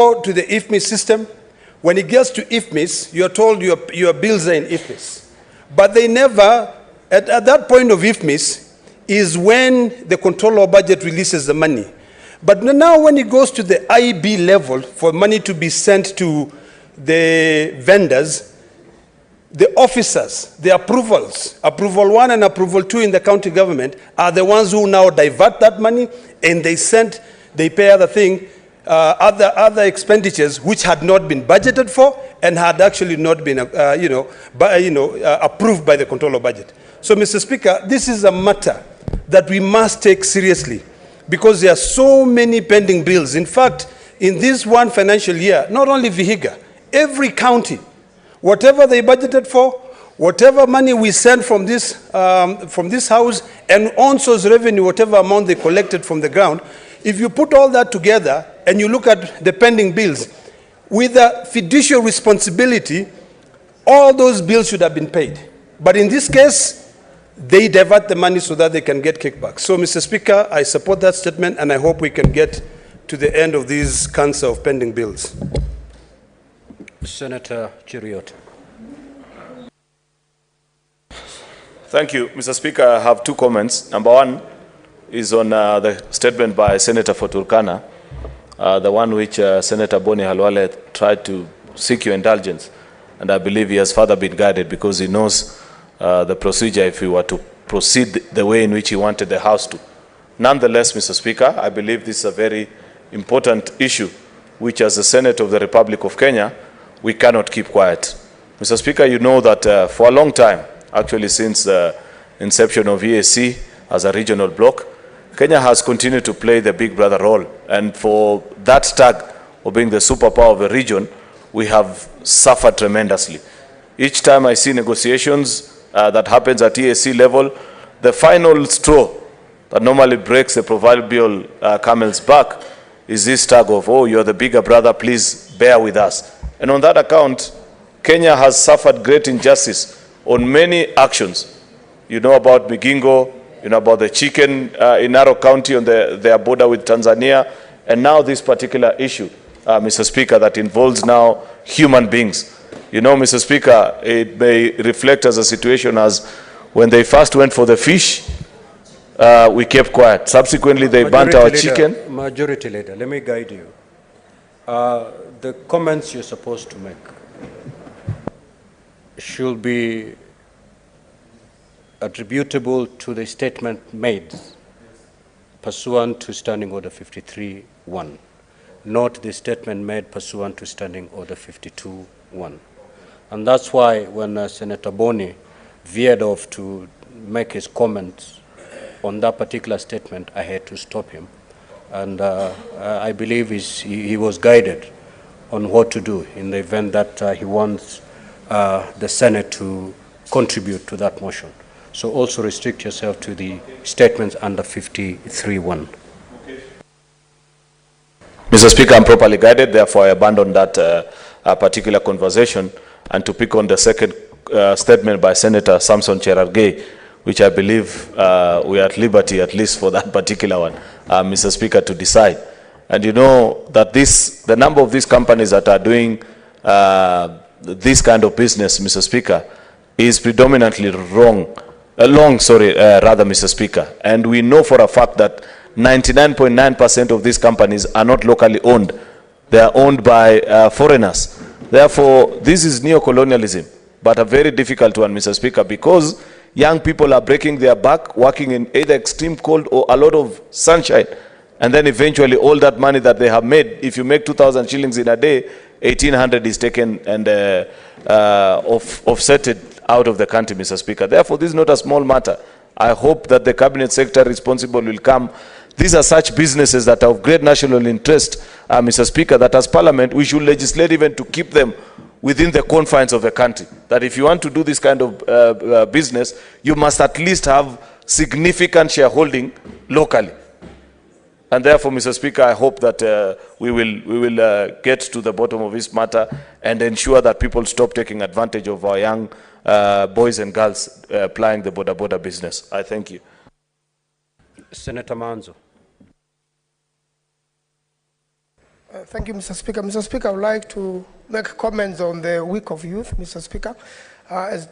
go to the IFMIS system. When it gets to IFMIS, you're told your bills are in IFMIS. But they never, at that point of IFMIS, is when the controller of budget releases the money. But now when it goes to the IB level for money to be sent to the vendors, the officers, the approvals, approval 1 and approval 2 in the county government are the ones who now divert that money, and they pay other expenditures which had not been budgeted for and had actually not been approved by the controller of budget. So, Mr. Speaker, this is a matter that we must take seriously, because there are so many pending bills. In fact, in this one financial year, not only Vihiga, every county, whatever they budgeted for, whatever money we send from this house, and ONSO's revenue, whatever amount they collected from the ground, if you put all that together and you look at the pending bills, with a fiduciary responsibility, all those bills should have been paid. But in this case, they divert the money so that they can get kickbacks. So, Mr. Speaker, I support that statement, and I hope we can get to the end of this cancer of pending bills. Senator Chiriot. Thank you, Mr. Speaker. I have two comments. Number one is on the statement by Senator for Turkana, the one which Senator Boni Halwale tried to seek your indulgence. And I believe he has further been guided, because he knows the procedure if he were to proceed the way in which he wanted the House to. Nonetheless, Mr. Speaker, I believe this is a very important issue, which as the Senate of the Republic of Kenya, we cannot keep quiet. Mr. Speaker, you know that for a long time, actually since the inception of EAC as a regional bloc, Kenya has continued to play the big brother role. And for that tag of being the superpower of the region, we have suffered tremendously. Each time I see negotiations that happens at EAC level, the final straw that normally breaks the proverbial camel's back is this tag of, oh, you're the bigger brother, please bear with us. And on that account, Kenya has suffered great injustice on many actions. You know about Migingo, you know about the chicken in Narok County on their border with Tanzania, and now this particular issue, Mr. Speaker, that involves now human beings. You know, Mr. Speaker, it may reflect as a situation as when they first went for the fish, we kept quiet. Subsequently, they burnt our chicken. Majority Leader, let me guide you. The comments you're supposed to make should be attributable to the statement made pursuant to Standing Order 53-1, not the statement made pursuant to Standing Order 52-1. And that's why when Senator Boni veered off to make his comments on that particular statement, I had to stop him. And I believe he was guided on what to do in the event that he wants the Senate to contribute to that motion. So also restrict yourself to the statements under 53-1. Mr. Speaker, I'm properly guided, therefore I abandon that particular conversation, and to pick on the second statement by Senator Samson Cherargei, which I believe we are at liberty, at least for that particular one, Mr. Speaker, to decide. And you know that the number of these companies that are doing this kind of business, Mr. Speaker, is predominantly Mr. Speaker. And we know for a fact that 99.9% of these companies are not locally owned. They are owned by foreigners. Therefore, this is neo-colonialism, but a very difficult one, Mr. Speaker, because young people are breaking their back, working in either extreme cold or a lot of sunshine. And then eventually all that money that they have made, if you make 2,000 shillings in a day, 1,800 is taken and offsetted out of the country, Mr. Speaker. Therefore, this is not a small matter. I hope that the cabinet secretary responsible will come. These are such businesses that are of great national interest, Mr. Speaker, that as Parliament, we should legislate even to keep them within the confines of the country. That if you want to do this kind of business, you must at least have significant shareholding locally. And therefore, Mr. Speaker, I hope that we will get to the bottom of this matter and ensure that people stop taking advantage of our young boys and girls plying the border business. I thank you. Senator Manzo. Thank you, Mr. Speaker. Mr. Speaker, I would like to make comments on the week of youth, Mr. Speaker. As